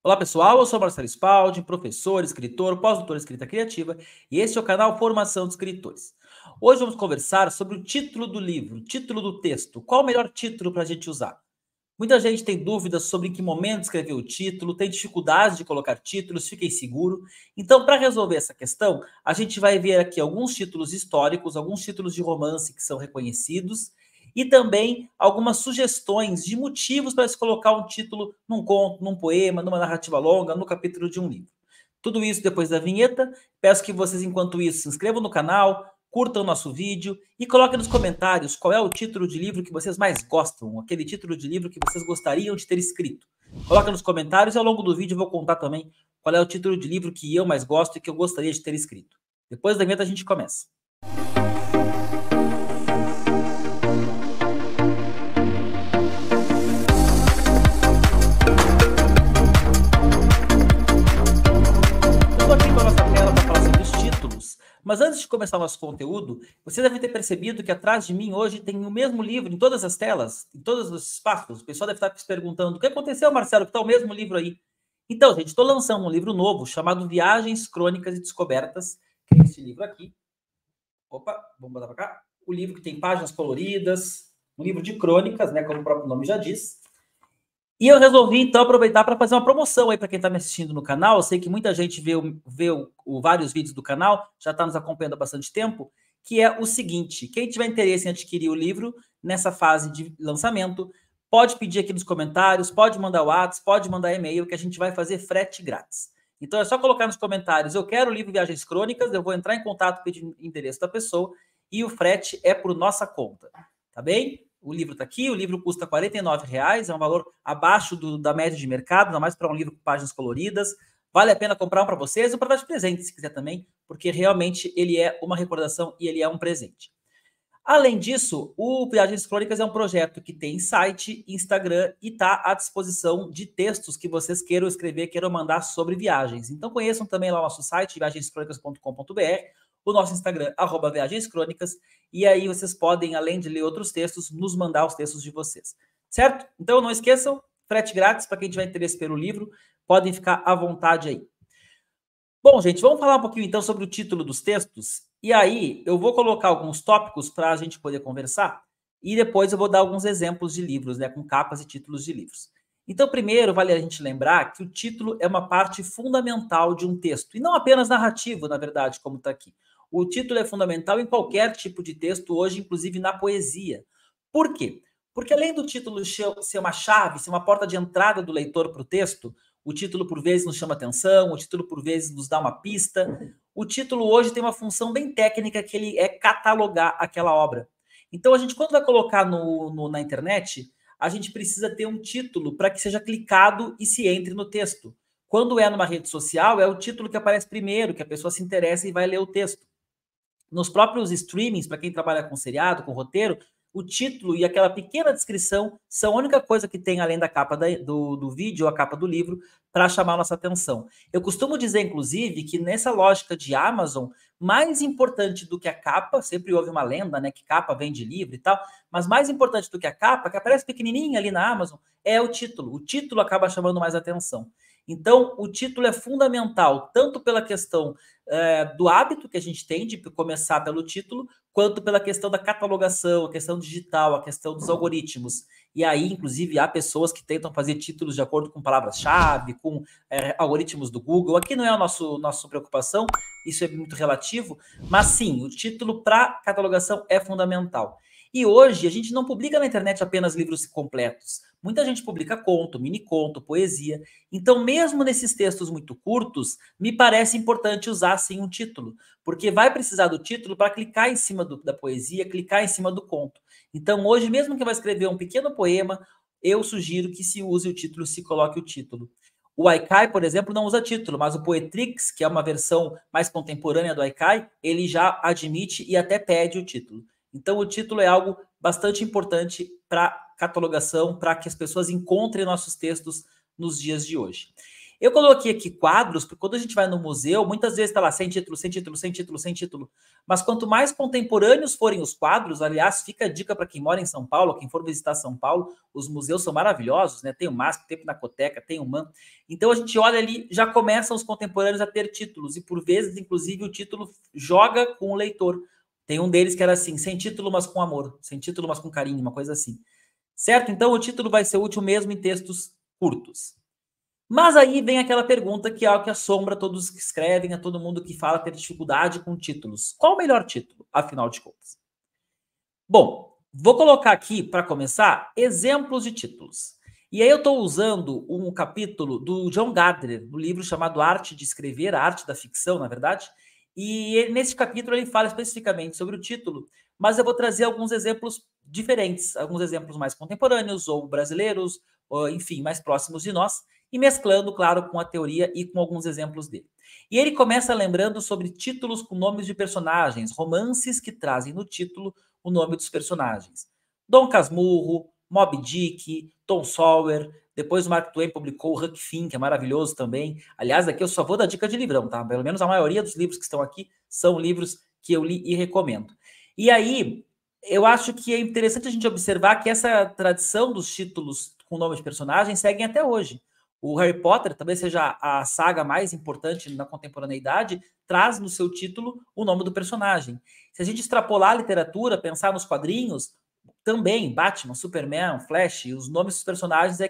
Olá pessoal, eu sou Marcelo Spaldi, professor, escritor, pós-doutor em escrita criativa e este é o canal Formação de Escritores. Hoje vamos conversar sobre o título do livro, título do texto. Qual o melhor título para a gente usar? Muita gente tem dúvidas sobre em que momento escrever o título, tem dificuldade de colocar títulos, fica inseguro. Então, para resolver essa questão, a gente vai ver aqui alguns títulos históricos, alguns títulos de romance que são reconhecidos e também algumas sugestões de motivos para se colocar um título num conto, num poema, numa narrativa longa, no capítulo de um livro. Tudo isso depois da vinheta. Peço que vocês, enquanto isso, se inscrevam no canal, curtam o nosso vídeo e coloquem nos comentários qual é o título de livro que vocês mais gostam, aquele título de livro que vocês gostariam de ter escrito. Coloquem nos comentários e ao longo do vídeo eu vou contar também qual é o título de livro que eu mais gosto e que eu gostaria de ter escrito. Depois da vinheta a gente começa. Mas antes de começar o nosso conteúdo, você deve ter percebido que atrás de mim hoje tem o mesmo livro em todas as telas, em todos os espaços. O pessoal deve estar se perguntando, o que aconteceu, Marcelo, que está o mesmo livro aí? Então, gente, estou lançando um livro novo chamado Viagens, Crônicas e Descobertas, que é esse livro aqui. Opa, vamos botar para cá. O livro que tem páginas coloridas, um livro de crônicas, né, como o próprio nome já diz. E eu resolvi, então, aproveitar para fazer uma promoção aí para quem está me assistindo no canal. Eu sei que muita gente vê vários vídeos do canal, já está nos acompanhando há bastante tempo, que é o seguinte: quem tiver interesse em adquirir o livro nessa fase de lançamento, pode pedir aqui nos comentários, pode mandar WhatsApp, pode mandar e-mail, que a gente vai fazer frete grátis. Então é só colocar nos comentários, eu quero o livro Viagens Crônicas, eu vou entrar em contato, pedir o endereço da pessoa, e o frete é por nossa conta, tá bem? O livro está aqui, o livro custa R$ 49,00, é um valor abaixo da média de mercado, ainda mais para um livro com páginas coloridas. Vale a pena comprar um para vocês ou para dar de presente, se quiser também, porque realmente ele é uma recordação e ele é um presente. Além disso, o Viagens Crônicas é um projeto que tem site, Instagram e está à disposição de textos que vocês queiram escrever, queiram mandar sobre viagens. Então conheçam também lá o nosso site, viagenscronicas.com.br, o nosso Instagram, @viagenscrônicas, e aí vocês podem, além de ler outros textos, nos mandar os textos de vocês. Certo? Então não esqueçam, frete grátis para quem tiver interesse pelo livro, podem ficar à vontade aí. Bom, gente, vamos falar um pouquinho então sobre o título dos textos. E aí eu vou colocar alguns tópicos para a gente poder conversar e depois eu vou dar alguns exemplos de livros, né, com capas e títulos de livros. Então, primeiro, vale a gente lembrar que o título é uma parte fundamental de um texto, e não apenas narrativo, na verdade, como está aqui. O título é fundamental em qualquer tipo de texto, hoje, inclusive na poesia. Por quê? Porque além do título ser uma chave, ser uma porta de entrada do leitor para o texto, o título por vezes nos chama atenção, o título por vezes nos dá uma pista. O título hoje tem uma função bem técnica, que ele é catalogar aquela obra. Então, a gente, quando vai colocar na internet, a gente precisa ter um título para que seja clicado e se entre no texto. Quando é numa rede social, é o título que aparece primeiro, que a pessoa se interessa e vai ler o texto. Nos próprios streamings, para quem trabalha com seriado, com roteiro, o título e aquela pequena descrição são a única coisa que tem além da capa do vídeo ou a capa do livro para chamar a nossa atenção. Eu costumo dizer, inclusive, que nessa lógica de Amazon, mais importante do que a capa, sempre houve uma lenda, né, que capa vende livro e tal, mas mais importante do que a capa, que aparece pequenininha ali na Amazon, é o título. O título acaba chamando mais atenção. Então, o título é fundamental, tanto pela questão do hábito que a gente tem de começar pelo título, quanto pela questão da catalogação, a questão digital, a questão dos algoritmos. E aí, inclusive, há pessoas que tentam fazer títulos de acordo com palavras-chave, com algoritmos do Google. Aqui não é a nossa preocupação, isso é muito relativo, mas sim, o título para catalogação é fundamental. E hoje a gente não publica na internet apenas livros completos. Muita gente publica conto, mini conto, poesia. Então, mesmo nesses textos muito curtos, me parece importante usar sim um título, porque vai precisar do título para clicar em cima da poesia, clicar em cima do conto. Então, hoje, mesmo que vai escrever um pequeno poema, eu sugiro que se use o título, se coloque o título. O Haikai, por exemplo, não usa título, mas o Poetrix, que é uma versão mais contemporânea do Haikai, ele já admite e até pede o título. Então, o título é algo bastante importante para catalogação, para que as pessoas encontrem nossos textos nos dias de hoje. Eu coloquei aqui quadros, porque quando a gente vai no museu, muitas vezes está lá sem título, sem título, sem título, sem título. Mas quanto mais contemporâneos forem os quadros, aliás, fica a dica para quem mora em São Paulo, quem for visitar São Paulo, os museus são maravilhosos, né? Tem o MASP, tem o Pinacoteca, tem o MAN. Então a gente olha ali, já começam os contemporâneos a ter títulos, e por vezes, inclusive, o título joga com o leitor. Tem um deles que era assim, sem título, mas com amor, sem título, mas com carinho, uma coisa assim. Certo? Então o título vai ser útil mesmo em textos curtos. Mas aí vem aquela pergunta que é algo que assombra todos que escrevem, a todo mundo que fala ter dificuldade com títulos. Qual o melhor título, afinal de contas? Bom, vou colocar aqui, para começar, exemplos de títulos. E aí eu estou usando um capítulo do John Gardner, do livro chamado Arte de Escrever, a Arte da Ficção, na verdade. E nesse capítulo ele fala especificamente sobre o título, mas eu vou trazer alguns exemplos diferentes, alguns exemplos mais contemporâneos, ou brasileiros, ou, enfim, mais próximos de nós, e mesclando, claro, com a teoria e com alguns exemplos dele. E ele começa lembrando sobre títulos com nomes de personagens, romances que trazem no título o nome dos personagens. Dom Casmurro, Moby Dick, Tom Sawyer. Depois o Mark Twain publicou o Huck Finn, que é maravilhoso também. Aliás, aqui eu só vou dar dica de livrão, tá? Pelo menos a maioria dos livros que estão aqui são livros que eu li e recomendo. E aí, eu acho que é interessante a gente observar que essa tradição dos títulos com nome de personagens seguem até hoje. O Harry Potter, talvez seja a saga mais importante na contemporaneidade, traz no seu título o nome do personagem. Se a gente extrapolar a literatura, pensar nos quadrinhos, também Batman, Superman, Flash, os nomes dos personagens é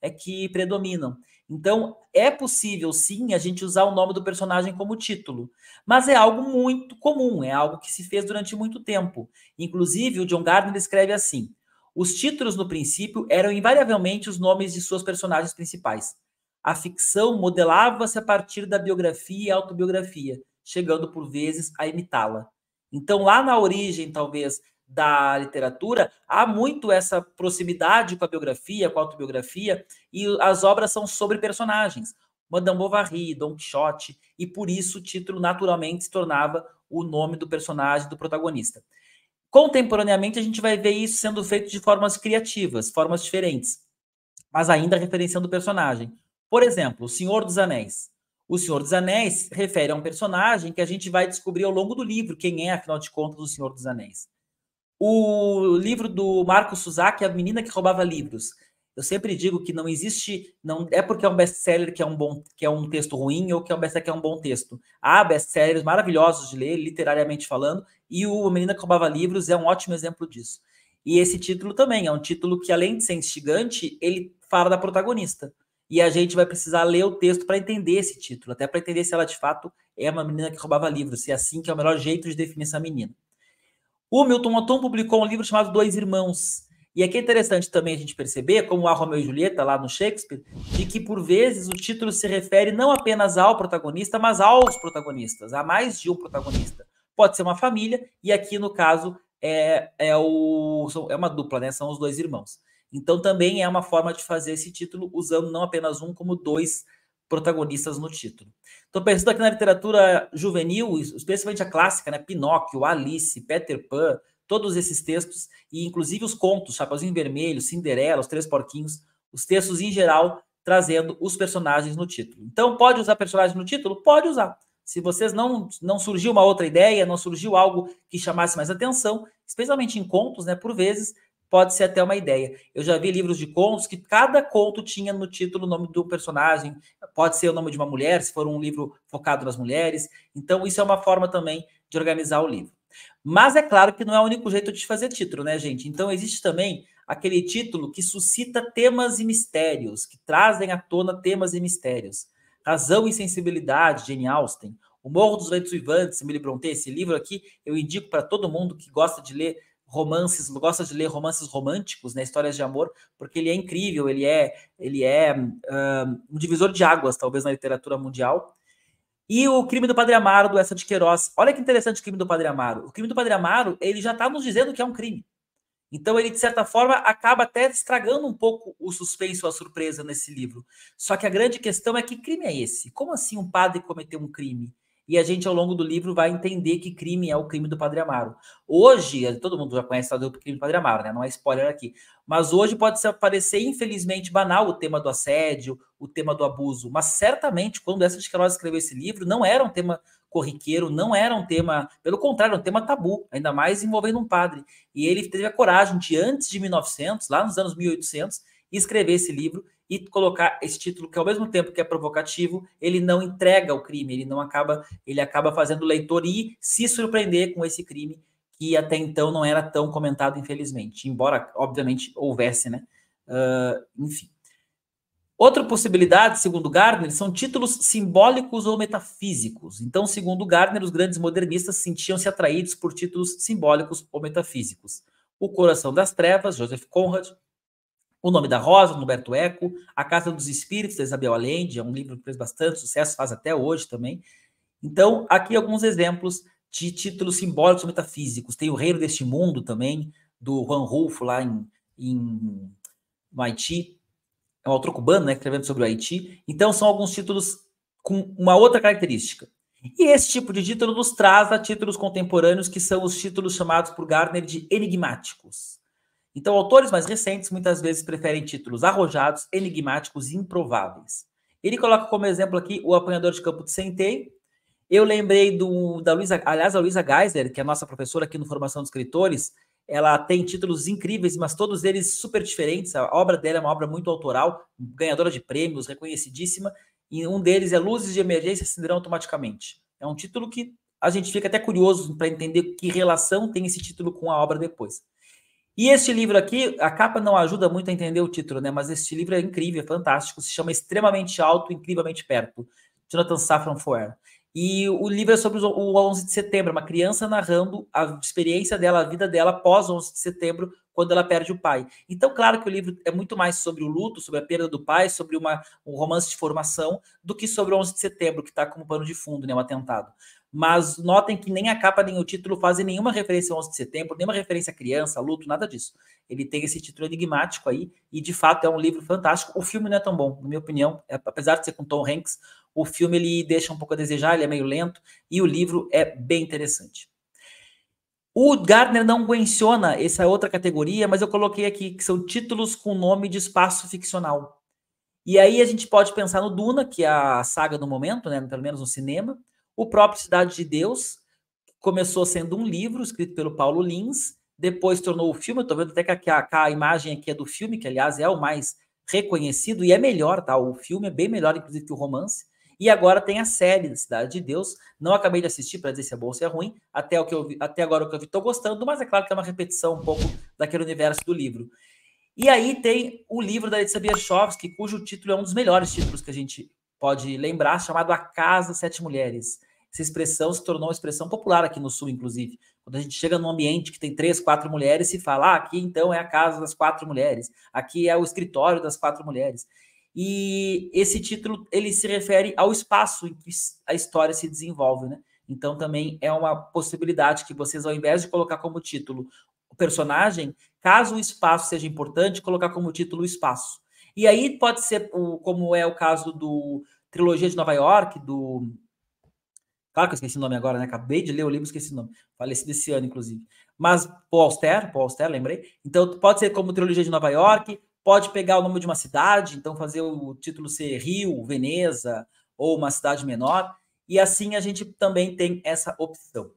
que predominam. Então, é possível, sim, a gente usar o nome do personagem como título, mas é algo muito comum, é algo que se fez durante muito tempo. Inclusive, o John Gardner escreve assim: os títulos, no princípio, eram invariavelmente os nomes de suas personagens principais. A ficção modelava-se a partir da biografia e autobiografia, chegando por vezes a imitá-la. Então, lá na origem, talvez, da literatura, há muito essa proximidade com a biografia, com a autobiografia, e as obras são sobre personagens. Madame Bovary, Don Quixote, e por isso o título naturalmente se tornava o nome do personagem, do protagonista. Contemporaneamente, a gente vai ver isso sendo feito de formas criativas, formas diferentes, mas ainda referenciando o personagem. Por exemplo, O Senhor dos Anéis. O Senhor dos Anéis refere a um personagem que a gente vai descobrir ao longo do livro quem é, afinal de contas, o Senhor dos Anéis. O livro do Marco Suzaki, A Menina que Roubava Livros. Eu sempre digo que não existe, não é porque é um best-seller que é um texto ruim ou que é um best-seller que é um bom texto. Há best-sellers maravilhosos de ler, literariamente falando, e o A Menina que Roubava Livros é um ótimo exemplo disso. E esse título também é um título que, além de ser instigante, ele fala da protagonista. E a gente vai precisar ler o texto para entender esse título, até para entender se ela de fato é uma menina que roubava livros, se é assim que é o melhor jeito de definir essa menina. O Milton Atom publicou um livro chamado Dois Irmãos. E aqui é interessante também a gente perceber, como há Romeu e Julieta lá no Shakespeare, de que por vezes o título se refere não apenas ao protagonista, mas aos protagonistas, a mais de um protagonista. Pode ser uma família, e aqui no caso é uma dupla, né? São os dois irmãos. Então também é uma forma de fazer esse título usando não apenas um, como dois protagonistas no título. Estou pensando aqui na literatura juvenil, especialmente a clássica, né? Pinóquio, Alice, Peter Pan, todos esses textos, e inclusive os contos, Chapeuzinho Vermelho, Cinderela, Os Três Porquinhos, os textos em geral trazendo os personagens no título. Então, pode usar personagem no título? Pode usar. Se vocês não surgiu uma outra ideia, não surgiu algo que chamasse mais atenção, especialmente em contos, né? Por vezes, pode ser até uma ideia. Eu já vi livros de contos que cada conto tinha no título o nome do personagem, pode ser o nome de uma mulher, se for um livro focado nas mulheres. Então, isso é uma forma também de organizar o livro. Mas é claro que não é o único jeito de fazer título, né, gente? Então, existe também aquele título que suscita temas e mistérios, que trazem à tona temas e mistérios. Razão e Sensibilidade, Jane Austen. O Morro dos Ventos Uivantes, Emily Brontë. Esse livro aqui eu indico para todo mundo que gosta de ler romances românticos, né, histórias de amor, porque ele é incrível, ele é um divisor de águas, talvez, na literatura mundial. E o Crime do Padre Amaro, do Essa de Queiroz. Olha que interessante o Crime do Padre Amaro. O Crime do Padre Amaro, ele já está nos dizendo que é um crime. Então, ele, de certa forma, acaba até estragando um pouco o suspense ou a surpresa nesse livro. Só que a grande questão é que crime é esse? Como assim um padre cometeu um crime? e a gente, ao longo do livro, vai entender que crime é o crime do Padre Amaro. Hoje, todo mundo já conhece o crime do Padre Amaro, né? Não é spoiler aqui. Mas hoje pode parecer, infelizmente, banal o tema do assédio, o tema do abuso. Mas certamente, quando Eça de Queiroz escreveu esse livro, não era um tema corriqueiro, não era um tema, pelo contrário, um tema tabu, ainda mais envolvendo um padre. E ele teve a coragem de, antes de 1900, lá nos anos 1800, escrever esse livro e colocar esse título, que ao mesmo tempo que é provocativo, ele não entrega o crime, ele acaba fazendo o leitor ir se surpreender com esse crime, que até então não era tão comentado, infelizmente, embora, obviamente, houvesse, né? Enfim. Outra possibilidade, segundo Gardner, são títulos simbólicos ou metafísicos. Então, segundo Gardner, os grandes modernistas sentiam-se atraídos por títulos simbólicos ou metafísicos. O Coração das Trevas, Joseph Conrad, O Nome da Rosa, Humberto Eco, A Casa dos Espíritos, da Isabel Allende, é um livro que fez bastante sucesso, faz até hoje também. Então, aqui alguns exemplos de títulos simbólicos ou metafísicos. Tem O Reino deste Mundo também, do Juan Rulfo, lá no Haiti. É um autor cubano, né, escrevendo sobre o Haiti. Então, são alguns títulos com uma outra característica. E esse tipo de título nos traz a títulos contemporâneos, que são os títulos chamados por Gardner de enigmáticos. Então, autores mais recentes muitas vezes preferem títulos arrojados, enigmáticos e improváveis. Ele coloca como exemplo aqui O Apanhador de Campo de Centeio. Eu lembrei da Luísa, aliás, a Luísa Geisler, que é a nossa professora aqui no Formação de Escritores, ela tem títulos incríveis, mas todos eles super diferentes. A obra dela é uma obra muito autoral, ganhadora de prêmios, reconhecidíssima, e um deles é Luzes de Emergência Acenderão Automaticamente. É um título que a gente fica até curioso para entender que relação tem esse título com a obra depois. E este livro aqui, a capa não ajuda muito a entender o título, né? Mas este livro é incrível, é fantástico, se chama Extremamente Alto, Incrivelmente Perto, Jonathan Safran Foer. E o livro é sobre o 11 de setembro, uma criança narrando a experiência dela, a vida dela pós 11 de setembro, quando ela perde o pai. Então, claro que o livro é muito mais sobre o luto, sobre a perda do pai, sobre um romance de formação, do que sobre o 11 de setembro, que está como pano de fundo, né, um atentado. Mas notem que nem a capa nem o título fazem nenhuma referência ao 11 de setembro, nenhuma referência a criança, luto, nada disso. Ele tem esse título enigmático aí, e de fato é um livro fantástico. O filme não é tão bom, na minha opinião, apesar de ser com Tom Hanks, o filme ele deixa um pouco a desejar, ele é meio lento, e o livro é bem interessante. O Gardner não menciona essa outra categoria, mas eu coloquei aqui, que são títulos com nome de espaço ficcional. E aí a gente pode pensar no Duna, que é a saga do momento, né, pelo menos no cinema, o próprio Cidade de Deus, que começou sendo um livro escrito pelo Paulo Lins, depois tornou o filme, eu estou vendo até que a imagem aqui é do filme, que aliás é o mais reconhecido e é melhor, tá? O filme é bem melhor, inclusive, que o romance. E agora tem a série da Cidade de Deus. Não acabei de assistir para dizer se é bom ou se é ruim. Até agora o que eu vi, estou gostando, mas é claro que é uma repetição um pouco daquele universo do livro. E aí tem o livro da Letícia Bierchowski, cujo título é um dos melhores títulos que a gente pode lembrar, chamado A Casa Sete Mulheres. Essa expressão se tornou uma expressão popular aqui no Sul, inclusive. Quando a gente chega num ambiente que tem 3, 4 mulheres, se fala, aqui então é a casa das 4 mulheres, aqui é o escritório das 4 mulheres. E esse título, ele se refere ao espaço em que a história se desenvolve, né? Então também é uma possibilidade que vocês, ao invés de colocar como título o personagem, caso o espaço seja importante, colocar como título o espaço. E aí pode ser, como é o caso do Trilogia de Nova York, do... Claro que eu esqueci o nome agora, né? Acabei de ler o livro, esqueci o nome. Falecido esse ano, inclusive. Mas Paul Auster, lembrei. Então pode ser como Trilogia de Nova York, pode pegar o nome de uma cidade, então fazer o título ser Rio, Veneza, ou uma cidade menor. E assim a gente também tem essa opção.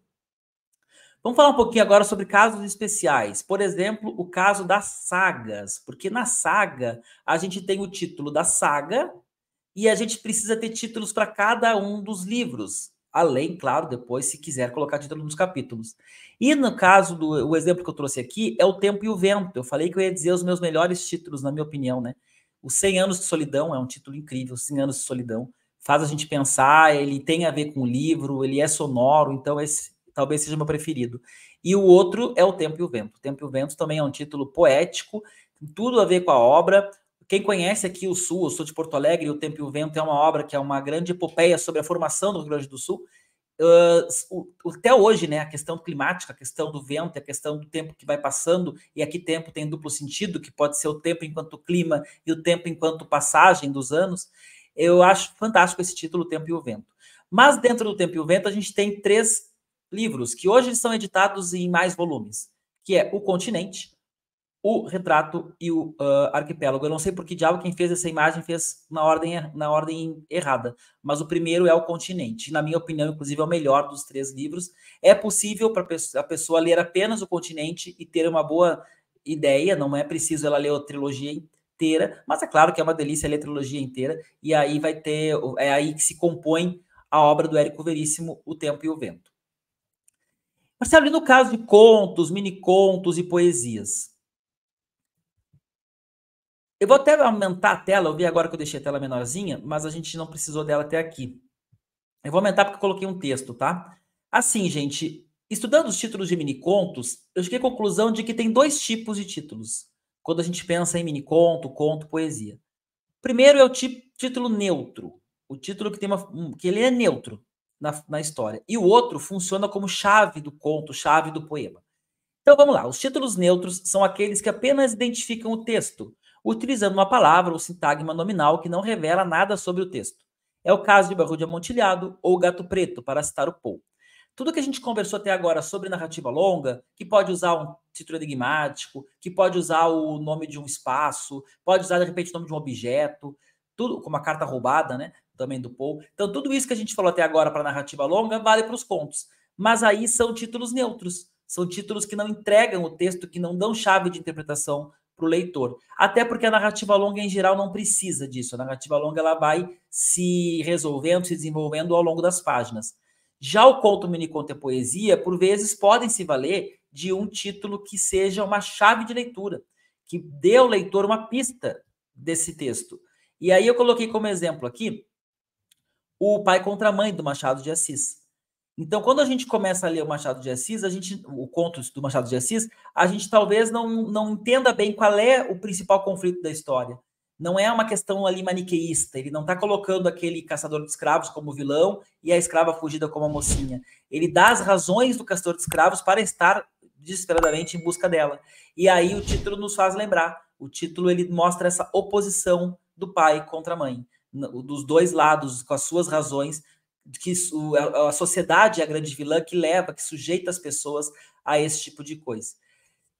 Vamos falar um pouquinho agora sobre casos especiais. Por exemplo, o caso das sagas. Porque na saga, a gente tem o título da saga e a gente precisa ter títulos para cada um dos livros. Além, claro, depois, se quiser colocar título nos capítulos. E no caso o exemplo que eu trouxe aqui é O Tempo e o Vento. Eu falei que eu ia dizer os meus melhores títulos, na minha opinião, né? O 100 Anos de Solidão é um título incrível, 100 Anos de Solidão. Faz a gente pensar, ele tem a ver com o livro, ele é sonoro, então esse talvez seja o meu preferido. E o outro é O Tempo e o Vento. O Tempo e o Vento também é um título poético, tem tudo a ver com a obra. Quem conhece aqui o Sul, eu sou de Porto Alegre, e O Tempo e o Vento é uma obra que é uma grande epopeia sobre a formação do Rio Grande do Sul. Até hoje, né, a questão climática, a questão do vento, a questão do tempo que vai passando, e aqui tempo tem duplo sentido, que pode ser o tempo enquanto clima e o tempo enquanto passagem dos anos. Eu acho fantástico esse título, O Tempo e o Vento. Mas dentro do Tempo e o Vento a gente tem 3 livros que hoje são editados em mais volumes, que é O Continente, O Retrato e o Arquipélago. Eu não sei por que diabo quem fez essa imagem fez na ordem errada, mas o primeiro é O Continente. Na minha opinião, inclusive, é o melhor dos 3 livros. É possível para a pessoa ler apenas O Continente e ter uma boa ideia, não é preciso ela ler a trilogia inteira, mas é claro que é uma delícia ler a trilogia inteira, e aí vai ter, é aí que se compõe a obra do Érico Veríssimo, O Tempo e o Vento. Marcelo, e no caso de contos, mini-contos e poesias? Eu vou até aumentar a tela, eu vi agora que eu deixei a tela menorzinha, mas a gente não precisou dela até aqui. Eu vou aumentar porque eu coloquei um texto, tá? Assim, gente, estudando os títulos de mini-contos, eu cheguei à conclusão de que tem 2 tipos de títulos, quando a gente pensa em mini-conto, conto, poesia. Primeiro é o título neutro, o título que tem que ele é neutro na história, e o outro funciona como chave do conto, chave do poema. Então vamos lá, os títulos neutros são aqueles que apenas identificam o texto, utilizando uma palavra ou sintagma nominal que não revela nada sobre o texto. É o caso de Barulho de Amontilhado ou Gato Preto, para citar o Poe. Tudo que a gente conversou até agora sobre narrativa longa, que pode usar um título enigmático, que pode usar o nome de um espaço, pode usar de repente o nome de um objeto, tudo como a carta roubada, né? Também do Poe. Então tudo isso que a gente falou até agora para narrativa longa vale para os contos. Mas aí são títulos neutros. São títulos que não entregam o texto, que não dão chave de interpretação para o leitor. Até porque a narrativa longa, em geral, não precisa disso. A narrativa longa ela vai se resolvendo, se desenvolvendo ao longo das páginas. Já o conto, mini-conto e poesia, por vezes, podem se valer de um título que seja uma chave de leitura, que dê ao leitor uma pista desse texto. E aí eu coloquei como exemplo aqui O Pai contra a Mãe, do Machado de Assis. Então, quando a gente começa a ler o Machado de Assis, o contos do Machado de Assis, a gente talvez não entenda bem qual é o principal conflito da história. Não é uma questão ali maniqueísta. Ele não está colocando aquele caçador de escravos como vilão e a escrava fugida como a mocinha. Ele dá as razões do caçador de escravos para estar desesperadamente em busca dela. E aí o título nos faz lembrar. O título ele mostra essa oposição do pai contra a mãe, dos dois lados, com as suas razões, que a sociedade é a grande vilã que leva, que sujeita as pessoas a esse tipo de coisa.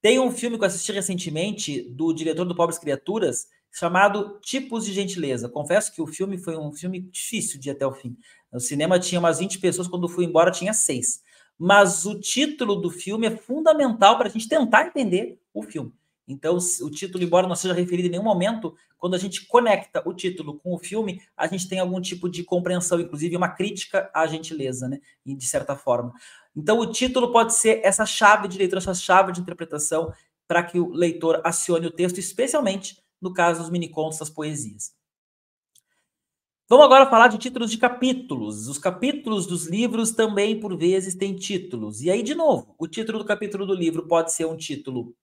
Tem um filme que eu assisti recentemente, do diretor do Pobres Criaturas, chamado Tipos de Gentileza. Confesso que o filme foi um filme difícil de ir até o fim. No cinema tinha umas 20 pessoas, quando fui embora tinha 6. Mas o título do filme é fundamental para a gente tentar entender o filme. Então, o título, embora não seja referido em nenhum momento, quando a gente conecta o título com o filme, a gente tem algum tipo de compreensão, inclusive uma crítica à gentileza, né? E de certa forma. Então, o título pode ser essa chave de leitura, essa chave de interpretação para que o leitor acione o texto, especialmente no caso dos minicontos, das poesias. Vamos agora falar de títulos de capítulos. Os capítulos dos livros também, por vezes, têm títulos. E aí, de novo, o título do capítulo do livro pode ser um título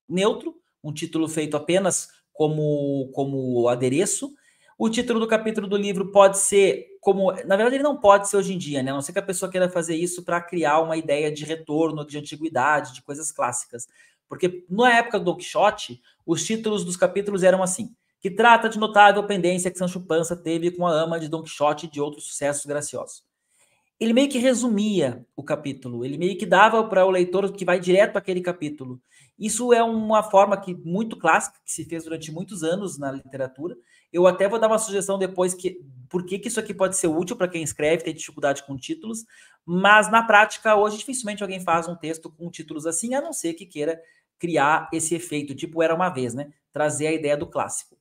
neutro, um título feito apenas como adereço. O título do capítulo do livro pode ser como... Na verdade, ele não pode ser hoje em dia, né? A não ser que a pessoa queira fazer isso para criar uma ideia de retorno, de antiguidade, de coisas clássicas. Porque na época do Don Quixote, os títulos dos capítulos eram assim: que trata de notável pendência que Sancho Panza teve com a ama de Don Quixote e de outros sucessos graciosos. Ele meio que resumia o capítulo, ele meio que dava para o leitor que vai direto para aquele capítulo. Isso é uma forma muito clássica, que se fez durante muitos anos na literatura. Eu até vou dar uma sugestão depois, por que isso aqui pode ser útil para quem escreve, tem dificuldade com títulos, mas na prática, hoje, dificilmente alguém faz um texto com títulos assim, a não ser que queira criar esse efeito, tipo Era Uma Vez, né? Trazer a ideia do clássico.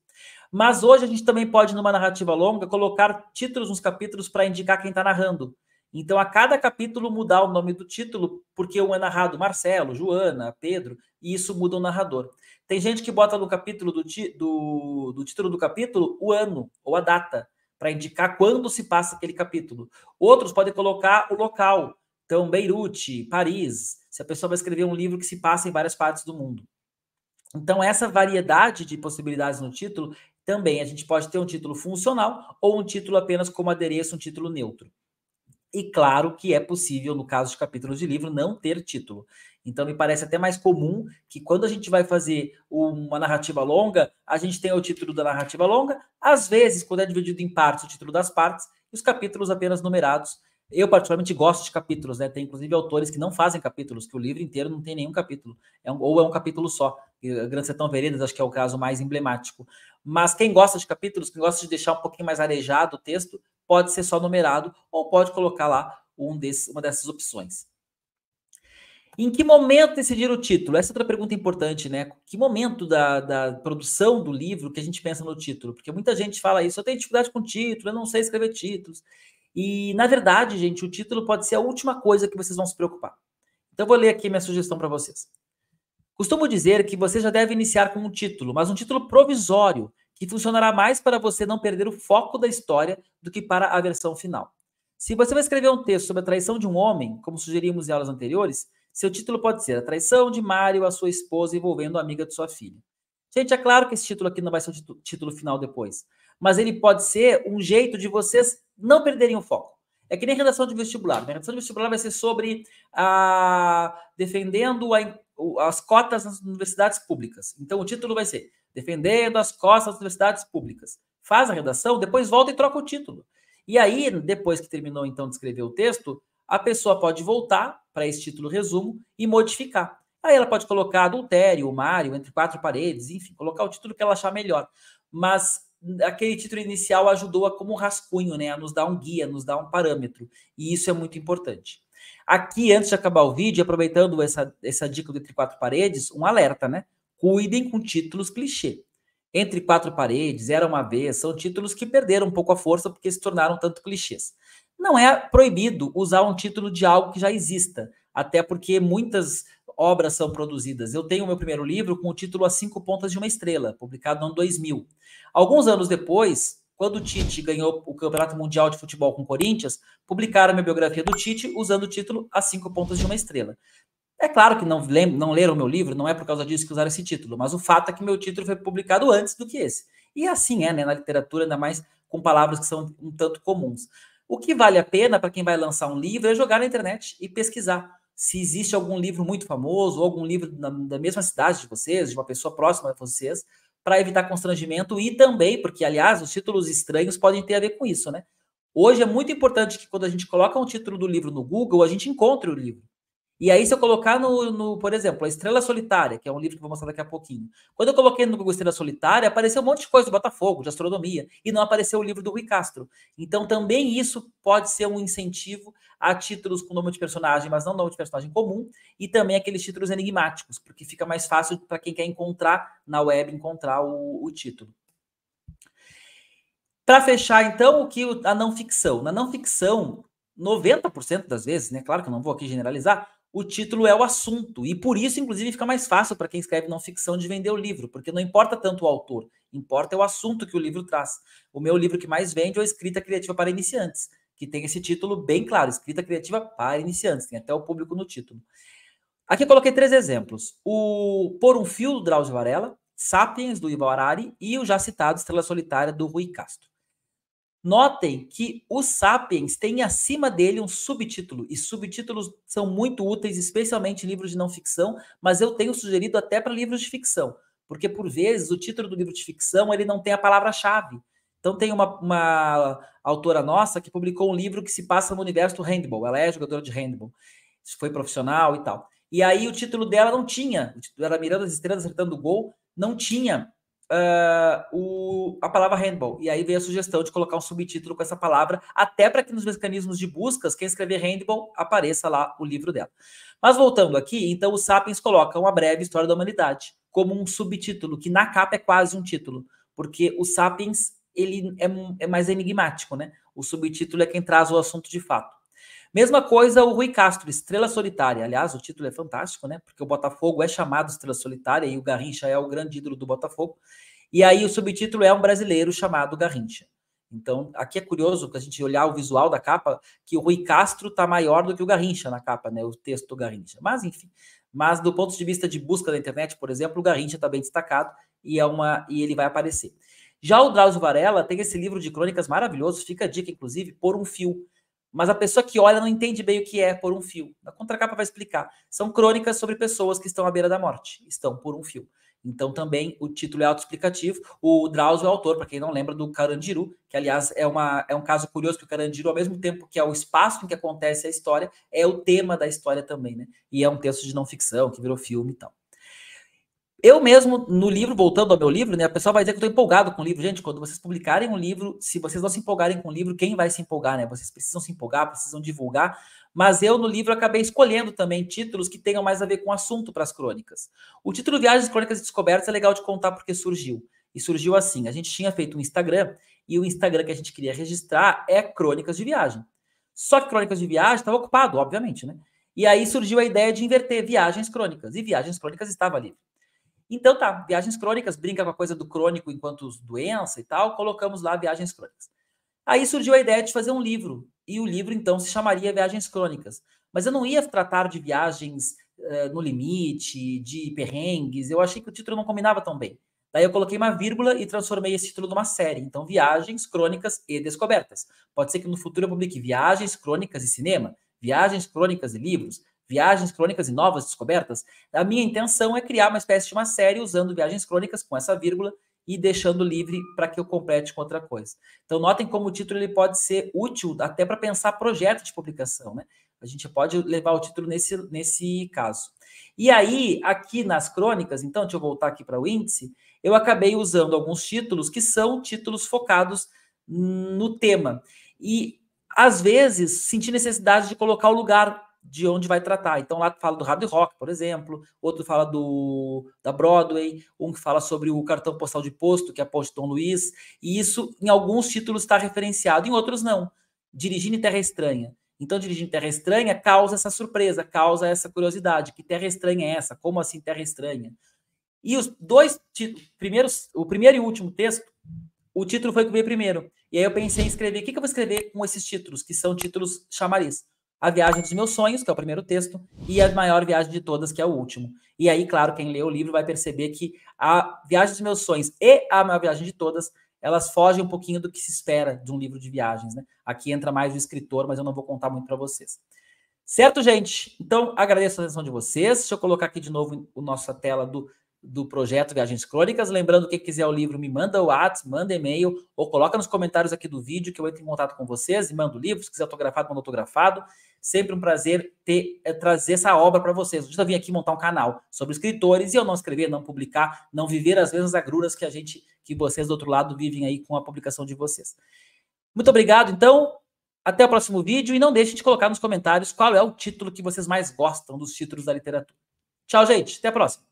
Mas hoje a gente também pode, numa narrativa longa, colocar títulos nos capítulos para indicar quem está narrando. Então, a cada capítulo mudar o nome do título, porque um é narrado Marcelo, Joana, Pedro, e isso muda o narrador. Tem gente que bota no capítulo do título do capítulo o ano ou a data, para indicar quando se passa aquele capítulo. Outros podem colocar o local. Então, Beirute, Paris, se a pessoa vai escrever um livro que se passa em várias partes do mundo. Então, essa variedade de possibilidades no título, também a gente pode ter um título funcional ou um título apenas como adereço, um título neutro. E claro que é possível, no caso de capítulos de livro, não ter título. Então, me parece até mais comum que quando a gente vai fazer uma narrativa longa, a gente tem o título da narrativa longa, às vezes, quando é dividido em partes, o título das partes, e os capítulos apenas numerados. Eu, particularmente, gosto de capítulos, né? Tem, inclusive, autores que não fazem capítulos, que o livro inteiro não tem nenhum capítulo. Ou é um capítulo só. Grande Sertão Veredas, acho que é o caso mais emblemático. Mas quem gosta de capítulos, quem gosta de deixar um pouquinho mais arejado o texto, pode ser só numerado, ou pode colocar lá uma dessas opções. Em que momento decidir o título? Essa é outra pergunta importante, né? Que momento da produção do livro que a gente pensa no título? Porque muita gente fala isso, eu tenho dificuldade com título, eu não sei escrever títulos. E, na verdade, gente, o título pode ser a última coisa que vocês vão se preocupar. Então, eu vou ler aqui minha sugestão para vocês. Costumo dizer que você já deve iniciar com um título, mas um título provisório, que funcionará mais para você não perder o foco da história do que para a versão final. Se você vai escrever um texto sobre a traição de um homem, como sugerimos em aulas anteriores, seu título pode ser A Traição de Mário à sua esposa envolvendo a amiga de sua filha. Gente, é claro que esse título aqui não vai ser o título final depois, mas ele pode ser um jeito de vocês não perderem o foco. É que nem redação de vestibular. A redação de vestibular vai ser sobre defendendo as cotas nas universidades públicas. Então, o título vai ser Defendendo as cotas das universidades públicas. Faz a redação, depois volta e troca o título. E aí, depois que terminou, então, de escrever o texto, a pessoa pode voltar para esse título resumo e modificar. Aí ela pode colocar adultério, Mário, entre quatro paredes, enfim, colocar o título que ela achar melhor. Mas aquele título inicial ajudou a como um rascunho, né? A nos dar um guia, nos dar um parâmetro. E isso é muito importante. Aqui, antes de acabar o vídeo, aproveitando essa dica do Entre Quatro Paredes, um alerta, né? Cuidem com títulos clichê. Entre Quatro Paredes, Era uma Vez, são títulos que perderam um pouco a força porque se tornaram tanto clichês. Não é proibido usar um título de algo que já exista, até porque muitas obras são produzidas. Eu tenho o meu primeiro livro com o título A Cinco Pontas de uma Estrela, publicado no ano 2000. Alguns anos depois, quando o Tite ganhou o Campeonato Mundial de Futebol com o Corinthians, publicaram a minha biografia do Tite usando o título A Cinco Pontas de uma Estrela. É claro que não leram o meu livro, não é por causa disso que usaram esse título, mas o fato é que meu título foi publicado antes do que esse. E assim é, né, na literatura, ainda mais com palavras que são um tanto comuns. O que vale a pena para quem vai lançar um livro é jogar na internet e pesquisar se existe algum livro muito famoso ou algum livro da mesma cidade de vocês, de uma pessoa próxima de vocês, para evitar constrangimento e também, porque, aliás, os títulos estranhos podem ter a ver com isso, né? Hoje é muito importante que quando a gente coloca um título do livro no Google, a gente encontre o livro. E aí, se eu colocar por exemplo, A Estrela Solitária, que é um livro que eu vou mostrar daqui a pouquinho. Quando eu coloquei no Google Estrela Solitária, apareceu um monte de coisa do Botafogo, de astronomia, e não apareceu o livro do Rui Castro. Então, também isso pode ser um incentivo a títulos com nome de personagem, mas não nome de personagem comum, e também aqueles títulos enigmáticos, porque fica mais fácil para quem quer encontrar na web, encontrar o título. Para fechar, então, a não ficção. Na não ficção, 90% das vezes, né? Claro que eu não vou aqui generalizar, o título é o assunto. E por isso, inclusive, fica mais fácil para quem escreve não ficção de vender o livro, porque não importa tanto o autor, importa o assunto que o livro traz. O meu livro que mais vende é o Escrita Criativa para Iniciantes, que tem esse título bem claro, Escrita Criativa para Iniciantes, tem até o público no título. Aqui eu coloquei 3 exemplos. O Por um Fio, do Drauzio Varela, Sapiens, do Yuval Harari, e o já citado Estrela Solitária, do Rui Castro. Notem que o Sapiens tem acima dele um subtítulo, e subtítulos são muito úteis, especialmente em livros de não ficção, mas eu tenho sugerido até para livros de ficção, porque por vezes o título do livro de ficção ele não tem a palavra-chave. Então tem uma autora nossa que publicou um livro que se passa no universo do handball, ela é jogadora de handball, foi profissional e tal. E aí o título dela não tinha, o título era Mirando as Estrelas, Acertando o Gol, não tinha a palavra handball. E aí veio a sugestão de colocar um subtítulo com essa palavra, até para que nos mecanismos de buscas, quem escrever handball, apareça lá o livro dela. Mas voltando aqui, então o Sapiens coloca Uma Breve História da Humanidade como um subtítulo, que na capa é quase um título, porque o Sapiens ele é mais enigmático, né? O subtítulo é quem traz o assunto de fato. Mesma coisa o Rui Castro, Estrela Solitária. Aliás, o título é fantástico, né? Porque o Botafogo é chamado Estrela Solitária e o Garrincha é o grande ídolo do Botafogo. E aí o subtítulo é Um Brasileiro Chamado Garrincha. Então, aqui é curioso que a gente olhar o visual da capa, que o Rui Castro está maior do que o Garrincha na capa, né? O texto do Garrincha. Mas, enfim. Mas, do ponto de vista de busca da internet, por exemplo, o Garrincha está bem destacado e ele vai aparecer. Já o Drauzio Varela tem esse livro de crônicas maravilhoso, fica a dica, inclusive, Por um Fio. Mas a pessoa que olha não entende bem o que é Por um Fio. A contracapa vai explicar. São crônicas sobre pessoas que estão à beira da morte, estão por um fio. Então também o título é autoexplicativo. O Drauzio é o autor, para quem não lembra, do Carandiru, que aliás é um caso curioso, que o Carandiru, ao mesmo tempo que é o espaço em que acontece a história, é o tema da história também, né? E é um texto de não ficção, que virou filme e tal. Eu mesmo, no livro, voltando ao meu livro, né, a pessoa vai dizer que eu estou empolgado com o livro. Gente, quando vocês publicarem um livro, se vocês não se empolgarem com o livro, quem vai se empolgar, né? Vocês precisam se empolgar, precisam divulgar. Mas eu, no livro, acabei escolhendo também títulos que tenham mais a ver com o assunto para as crônicas. O título Viagens, Crônicas e Descobertas é legal de contar porque surgiu. E surgiu assim, a gente tinha feito um Instagram, e o Instagram que a gente queria registrar é Crônicas de Viagem. Só que Crônicas de Viagem estava ocupado, obviamente, né? E aí surgiu a ideia de inverter Viagens Crônicas, e Viagens Crônicas estava livre. Então tá, Viagens Crônicas, brinca com a coisa do crônico enquanto doença e tal, colocamos lá Viagens Crônicas. Aí surgiu a ideia de fazer um livro, e o livro então se chamaria Viagens Crônicas. Mas eu não ia tratar de viagens no limite, de perrengues, eu achei que o título não combinava tão bem. Daí eu coloquei uma vírgula e transformei esse título numa série. Então, Viagens, Crônicas e Descobertas. Pode ser que no futuro eu publique Viagens, Crônicas e Cinema, Viagens, Crônicas e Livros, Viagens, Crônicas e Novas Descobertas. A minha intenção é criar uma espécie de uma série usando Viagens Crônicas com essa vírgula e deixando livre para que eu complete com outra coisa. Então, notem como o título ele pode ser útil até para pensar projeto de publicação, né? A gente pode levar o título nesse caso. E aí, aqui nas crônicas, então, deixa eu voltar aqui para o índice, eu acabei usando alguns títulos que são títulos focados no tema. E, às vezes, senti necessidade de colocar o lugar de onde vai tratar. Então, lá fala do hard rock, por exemplo, outro fala da Broadway, um que fala sobre o cartão postal de posto, que é a Ponte Dom Luiz, e isso, em alguns títulos, está referenciado, em outros não. Dirigindo em Terra Estranha. Então, Dirigindo em Terra Estranha causa essa surpresa, causa essa curiosidade. Que Terra Estranha é essa? Como assim Terra Estranha? E os dois títulos, o primeiro e o último texto, o título foi o que veio primeiro. E aí eu pensei em escrever, o que eu vou escrever com esses títulos, que são títulos chamariz? A Viagem dos Meus Sonhos, que é o primeiro texto, e A Maior Viagem de Todas, que é o último. E aí, claro, quem lê o livro vai perceber que A Viagem dos Meus Sonhos e A Maior Viagem de Todas, elas fogem um pouquinho do que se espera de um livro de viagens, né? Aqui entra mais o escritor, mas eu não vou contar muito para vocês. Certo, gente? Então, agradeço a atenção de vocês. Deixa eu colocar aqui de novo a nossa tela do projeto Viagens Crônicas. Lembrando que quem quiser o livro, me manda o WhatsApp, manda e-mail, ou coloca nos comentários aqui do vídeo que eu entro em contato com vocês e mando o livro. Se quiser autografado, manda autografado. Sempre um prazer trazer essa obra para vocês. Eu vim aqui montar um canal sobre escritores e eu não escrever, não publicar, não viver as mesmas agruras que vocês do outro lado vivem aí com a publicação de vocês. Muito obrigado, então. Até o próximo vídeo e não deixem de colocar nos comentários qual é o título que vocês mais gostam dos títulos da literatura. Tchau, gente. Até a próxima.